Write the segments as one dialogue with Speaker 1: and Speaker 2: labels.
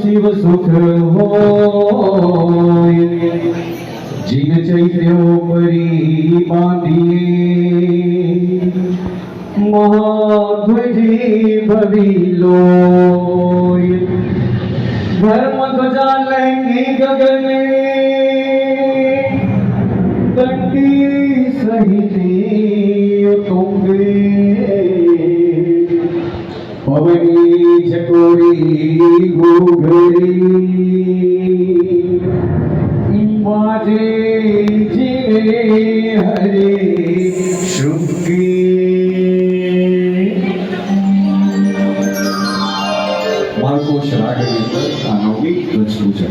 Speaker 1: શિવ સુખ હોય જીવ ચૈત્યો પરી બાંધીએ મહાધ્વજી ભવી લોય ધર્મ ધ્વજા લહેંગી ગગને દંડી સહિતી તુંગે પવની ચકોરી ઘોઘરી બાજે જીવે હરે શૃંગી માર્ગોશ રાગની આનો ગીત રચવું છે.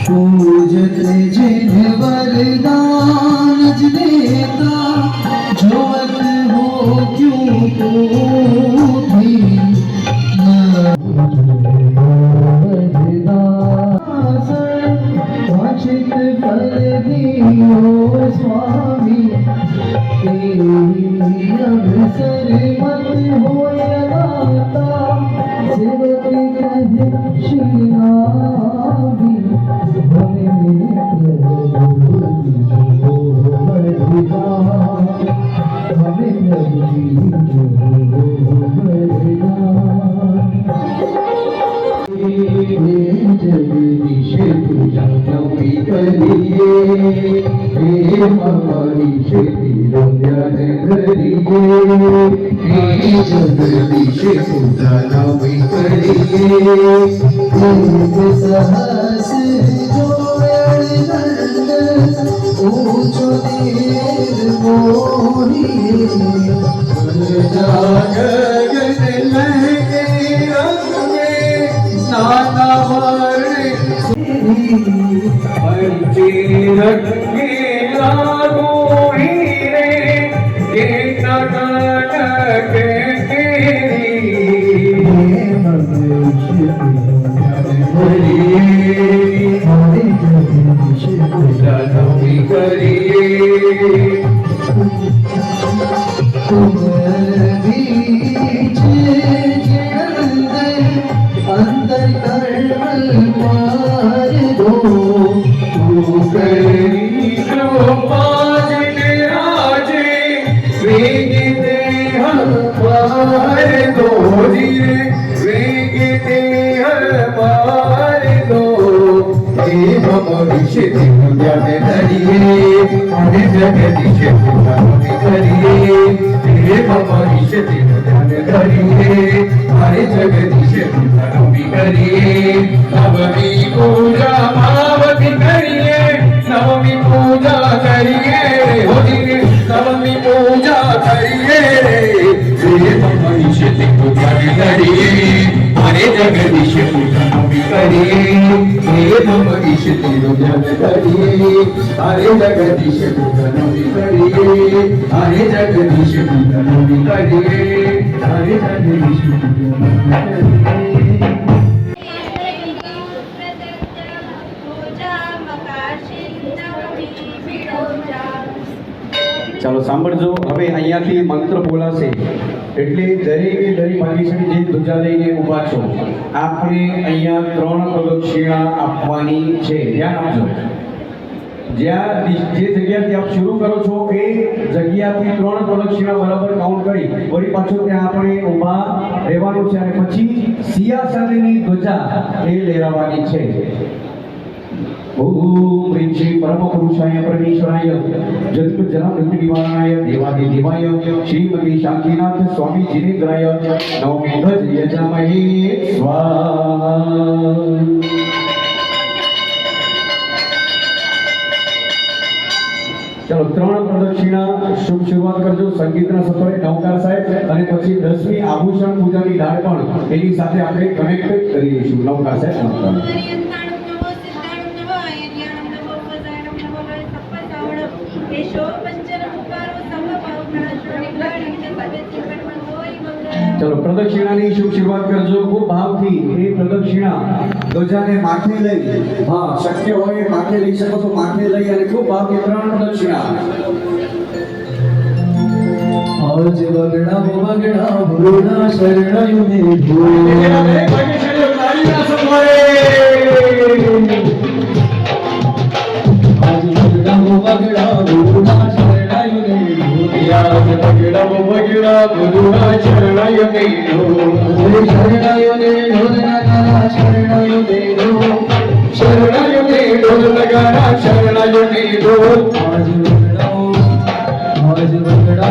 Speaker 2: पूजते जिन वरदान देता जोत हो क्यों तू भी કરીએ હે અમારી શેતીનો ધ્યાન ધરીએ હે જગદીશે પૂજાના કરીએ ખૂબ સહસ જોડ ઊંચો દેવ મોહી
Speaker 1: જાગન લહકે રંગે નાના વર્ણે પંચે રંગે લાગો હીરે કે નગન કે કેરી પૂજાનવી કરીએ
Speaker 2: अंदर करमल मार दो
Speaker 1: કરી કૃપા જને આજે વેગી દેહ પાર દો જીરે વેગી દેહ પાર દો હે ભમવિષ્ય ધ્યાન ધરીએ અને જગદીશ પૂજાનવી કરીએ હે ભમવિષ્ય ધ્યાન ધરીએ અને જગદીશ પૂજાનવી કરીએ નવમી પૂજા ભાવથી કરીએ નવમી પૂજા કરીએ હોજી નવમી પૂજા કરીએ હે ભમવિષ્ય ધ્યાન ધરીએ અને જગદીશ પૂજાનવી કરીએ હે ભમવિષ્ય ધ્યાન ધરીએ અરે જગદીશ પૂજાનવી કરીએ અરે જગદીશ પૂજાનવી કરીએ અરે જગદીશ પૂજાનવી ચાલો સાંભળજો હવે અહીંયાથી મંત્ર બોલાશે એટલે દરેકે દરેક ભાગીશાળી જે ધ્વજા લઈને ઊભા છો આપણે અહીંયા 3 પ્રદક્ષિણા આપવાની છે ધ્યાન આપજો જ્યાં જે જગ્યાથી આપ શરૂ કરો છો એ જગ્યાથી 3 પ્રદક્ષિણા બરાબર કાઉન્ટ કરી વળી પાછો ત્યાં આપણે ઊભા રહેવાનું છે અને પછી સિંહાસનની ધ્વજા એ લહેરાવવાની છે ઓમ રીમ શ્રી પરમ પુરુષાય પરમેશ્વરાય જગત જનાર્દન નિવારણાય દેવાદિદેવાય શ્રીમતી શાંતિનાથ સ્વામી જીનેન્દ્રાય નવમી ધ્વજ યજામહે સ્વાહા ચલો 3 પ્રદક્ષિણા શુભ શરૂઆત કરજો સંગીતના સફરે નવકાર સાહેબ અને પછી 10મી આભૂષણ પૂજાની ડાળ પણ એની સાથે આપણે કનેક્ટ કરી દઈશું નવકાર સાહેબ નવકાર ચલો પ્રદક્ષિણાની શુભ શરૂઆત કરજો ખૂબ ભાવથી એ પ્રદક્ષિણા ધ્વજાને માથે લઈ હા શક્ય હોય માથે લઈ શકો તો માથે લઈ અને ખૂબ ભાવથી 3 પ્રદક્ષિણા
Speaker 2: आज वगड़ा भूना शरणायु में भूले आज वगड़ा भूना शरणायु में भूले
Speaker 1: आज वगड़ा भूना शरणायु में भूले
Speaker 2: शरणायु ने ढोल लगाना शरणायु में ढोल
Speaker 1: शरणायु में ढोल लगाना शरणायु में ढोल
Speaker 2: आज वगड़ा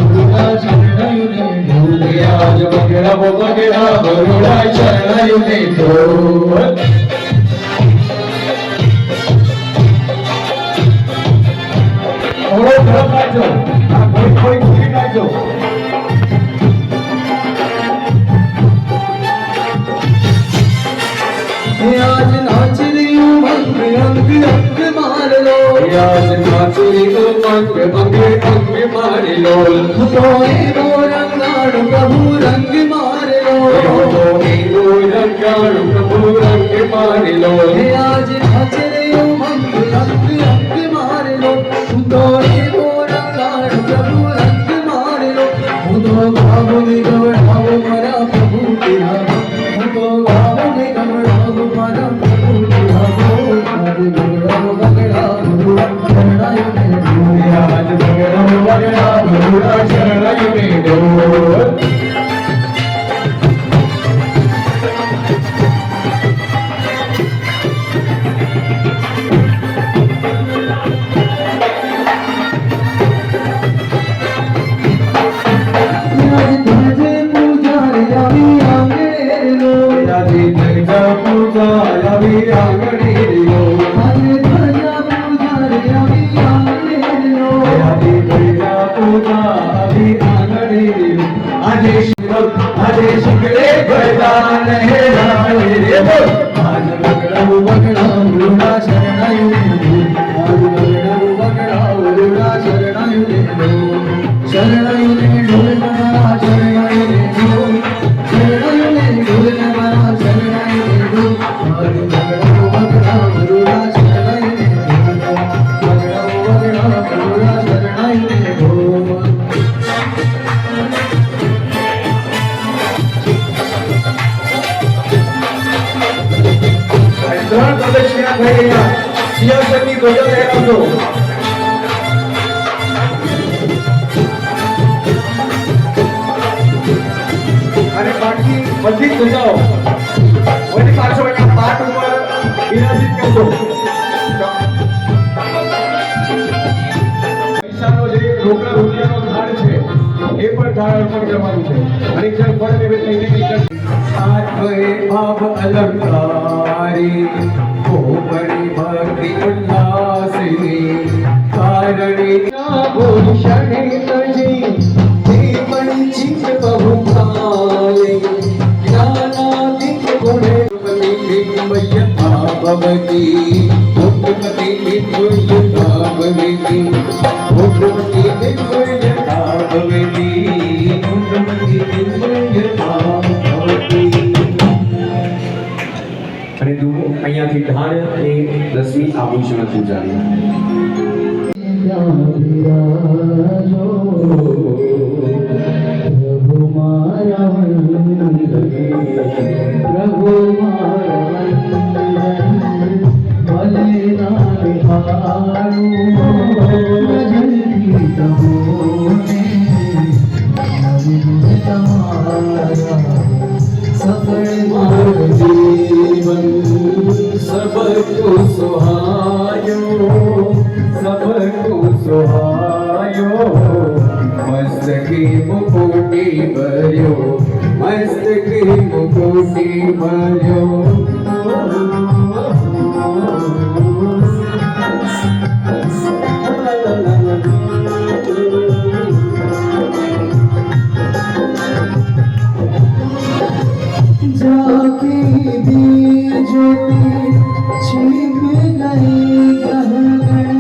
Speaker 2: भूना शरणायु में भूले
Speaker 1: आज वगड़ा भूना शरणायु में ढोल और तरफ नाचो कोई नाचो
Speaker 2: आज नाच रही हूँ अंग अंग अंग मार लो
Speaker 1: आज नाच रही हूँ अंग अंग मार लो
Speaker 2: तोए वो रंगाड़ू प्रभु रंग मार लो
Speaker 1: वो रंगाड़ू प्रभु रंग मार लो
Speaker 2: आज नाच रही हूँ अंग अंग अंग मार लो तोए वो रंगाड़ू प्रभु रंग मार लो तो भाव में गवड़ाओ मरा प्रभु तेरा तो भाव में गवड़ाओ मरा प्रभु तेरा आज बगड़ा शरणायु में भूले
Speaker 1: आज वगड़ा भूना शरणायु में ढोल ધજા પૂજા આવી આંગણી લો
Speaker 2: આજે ધજા પૂજા રે આવી આંગણે લો
Speaker 1: આજે ધજા પૂજા આવી આંગણી લો આજે શિખરે ભજાન હે રાણી રે બોલ
Speaker 2: આજ વગડા વગડા શરણાયું આજ વગડા વગડા શરણાયું રે ઢોલ મારા શરણાયું રે ઢોલ શરણાયું રે ઢોલ મારા શરણાયું રે ઢોલ આજ વગડા વગડા શરણાયું રે ઢોલ વગડા વગડા શરણાયું રે ઢોલ
Speaker 1: ત્રણ પ્રદક્ષિણા થઈ ગયા સિંહાસનની ધ્વજા લહેરાવજો અને બાકી બધી ધજાઓ વળી પાછો એના પાટ ઉપર વિરાજિત કરજો પૈસાનો જે રોકડા રૂપિયાનો થાળ છે એ પણ થાળ અર્પણ કરવાનું છે અને જળ ફળ નૈવેદ્ય લઈને નીકળશે
Speaker 2: આત્મએ ભાવ અલંકારી કોપરી ભક્તિ ઉલ્લાસની કારણે ભૂષણ તજી દેવની ચિત્ત બહુ કાલે જ્ઞાનાદિક ગુણે બિંબયતા ભવતી ભૂપતિ બિંબયતા ભવતી ભૂપતિ બિંબયતા ભવતી ભૂપતિ બિંબયતા
Speaker 1: અને જુઓ અહીંયાથી ઢાળ એ 10મી આભૂષણ પૂજાની
Speaker 2: પ્રભુ મારા પ્રભુ સફળ માર જીવન સબકો સુહાયો મસ્તકે મુકુટી ભર્યો जाके बीजोती छिप गई गहन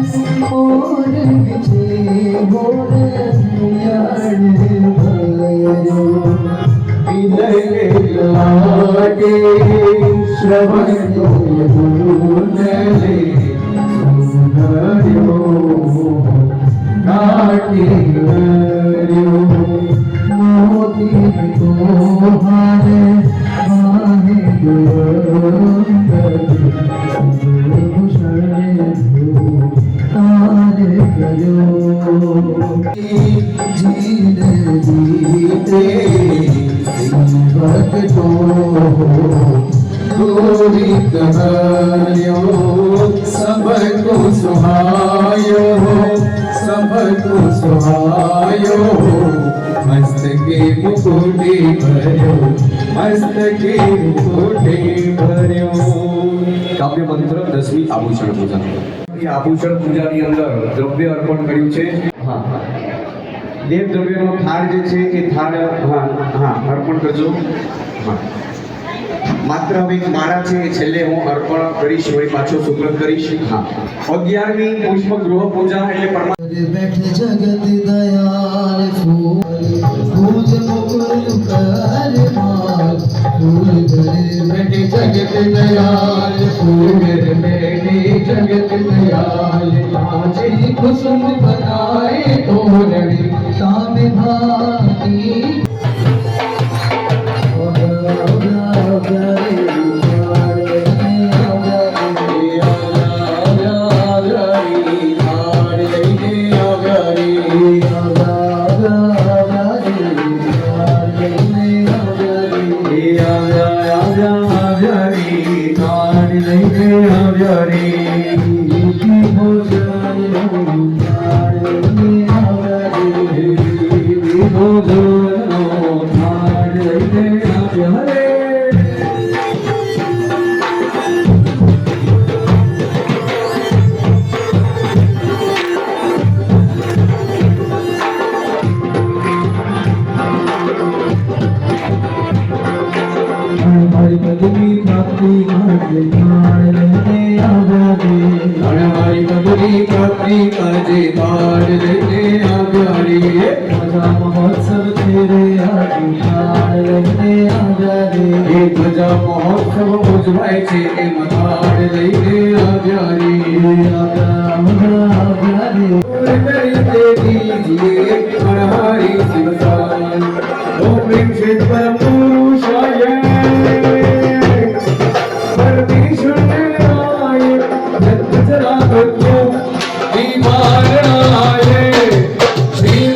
Speaker 2: और बिछे बोल यार भयो विलय लागे श्रवण तो भूले सुंदर्यो नाट्यो मोती को हारे सबको सुहायो मस्तके मुकुटी भर्यो
Speaker 1: કાવ્ય મંત્ર 10મી આભૂષણ પૂજા એ આભૂષણ પૂજાની અંદર દ્રવ્ય અર્પણ કર્યું છે હા દેવ દ્રવ્યનો થાળ જે છે એ થાળ અર્પણ કરજો હા માત્ર હવે એક માળા છે એ છેલ્લે હું અર્પણ કરીશ વળી પાછો સુપ્રત કરીશ હા 11મી પુષ્પ ગૃહ પૂજા એટલે પરમાત્મા
Speaker 2: बैठे जगत दयाल फूल पूज मुकुल कर माल फूल धरे बैठे जगत दयाल फूल बैठे जगत दयाल नाचे कुसुम बनाए तोरणी ताम भाती हमारी पदवी प्राप्ति काजे पार लेने आव्या रे
Speaker 1: हमारी पदवी प्राप्ति काजे पार लेने आव्या रे
Speaker 2: ध्वजा महोत्सव तेरे आज पार लेने आव्या रे
Speaker 1: એ ધ્વજા મહોત્સવ ઉજવાય છે એમાં તાળ લઈને આવ્યા રે
Speaker 2: आव्या रे
Speaker 1: કરી દીજીએ મનહારી શિવસાન ઓમ રીમ શ્રી પરમ પુરુષાય પરમેશ્વરાય જગતજરાત્મજો વિમારણાય શ્રી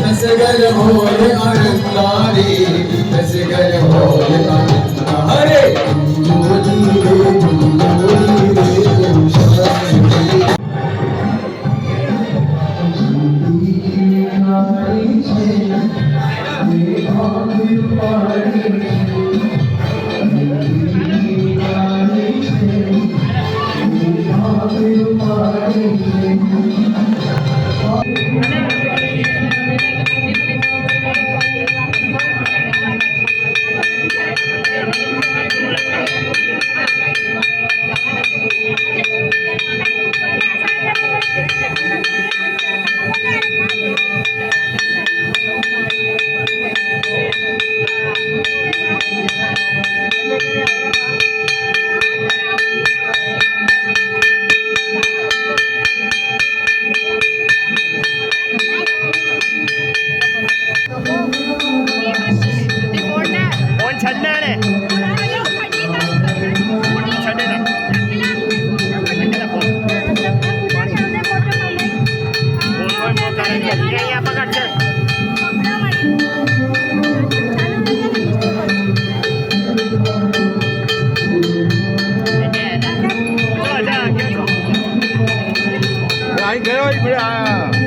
Speaker 2: असगर होल अणकारी असगर होल अणकारी जोड़ी रे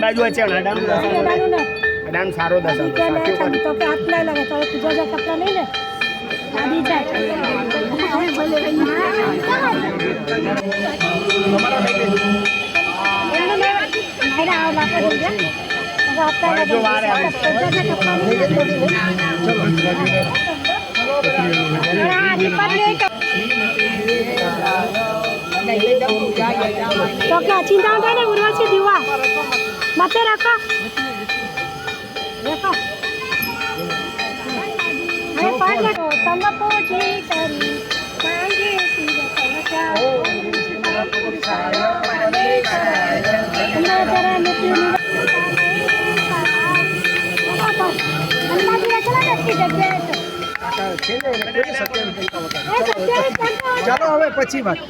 Speaker 3: બાજુ છે અડામ સારો દસ
Speaker 4: તો કે હાથ ના લાગે તો તું જો કપડા નહીં ને આડી જાય ભલે તો કે ચિંતા થાય ને ઉર્વશી દીવા માથે રાખો રાખો હવે પાડ લાગો તમ પોછી કરી માંગે શિવ સમસ્યા પુરુષાયો પરમેશ્વરાય જરા મિત્રી
Speaker 3: ચાલો હવે પછી વાત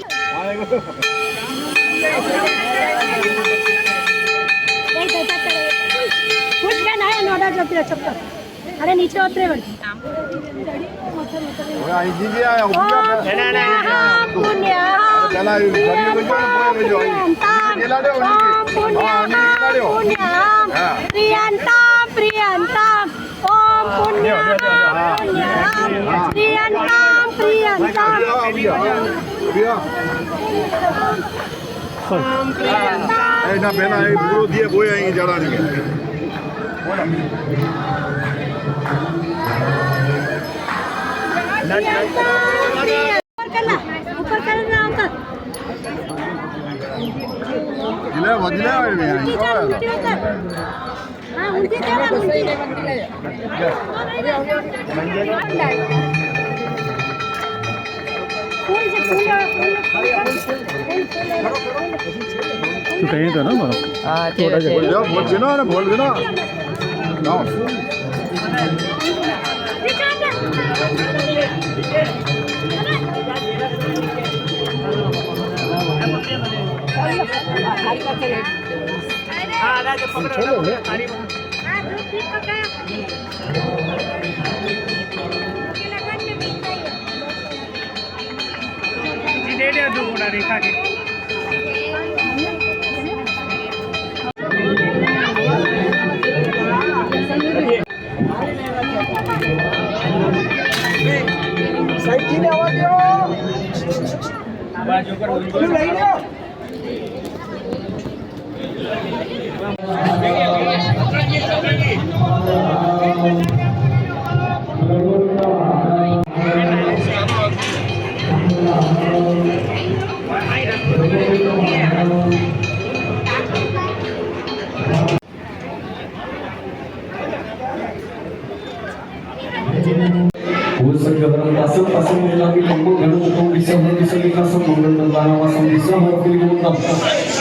Speaker 4: अरे नीचे उतरे
Speaker 5: ના પેલા એ પૂરો દીએ બોય અહીં જરા છે
Speaker 4: ऊपर करना अंकल
Speaker 5: जिला वजिला है
Speaker 4: उल्टी चल उल्टी कर हां उल्टी चल उल्टी फूल से फूल
Speaker 6: हाँ ठीक है
Speaker 5: जाओ बोल देना ना बोल देना जाओ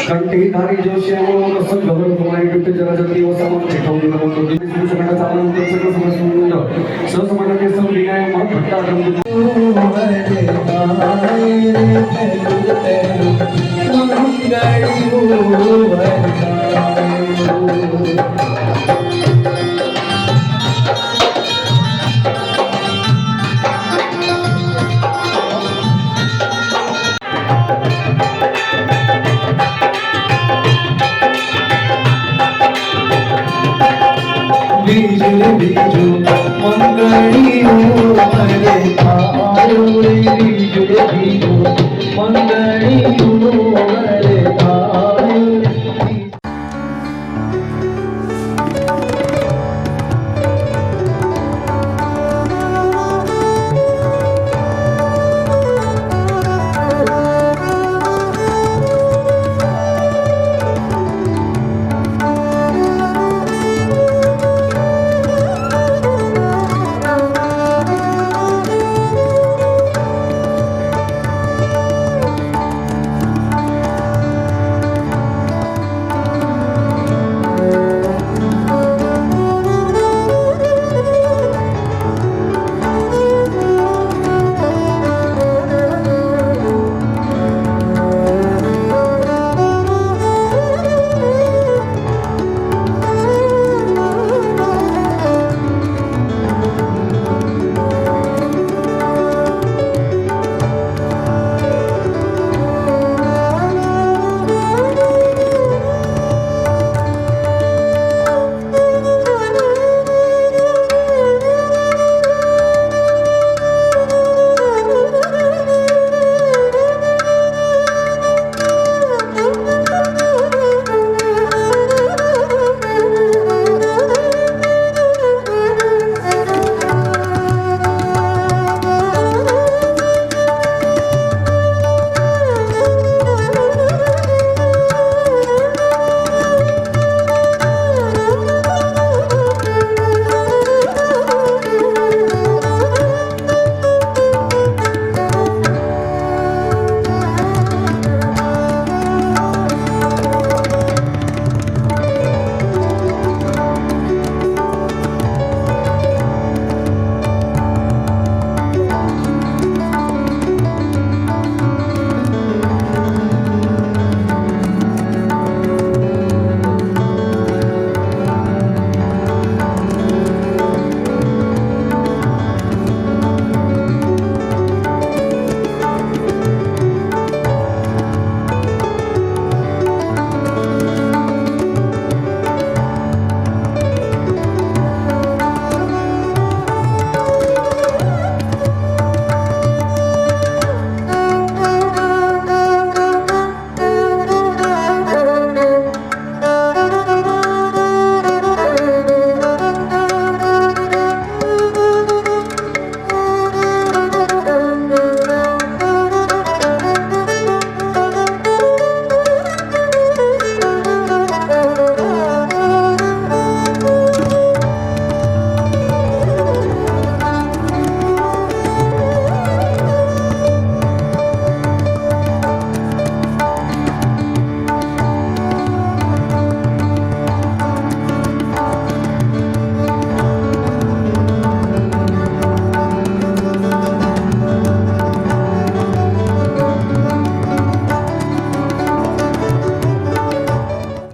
Speaker 1: कंठीधारी जो श्यामो रस गौरव कुमारी विट्ठ जलजती वसम चिठौनी नमो तो दिस पुरुषकंठ चालन उत्तर सकल समस्त ससमन के सब विनाय मह भट्टा
Speaker 2: बीजू बीजू मंगली हो हरे आयो रे बीजू बीजू मंगली हो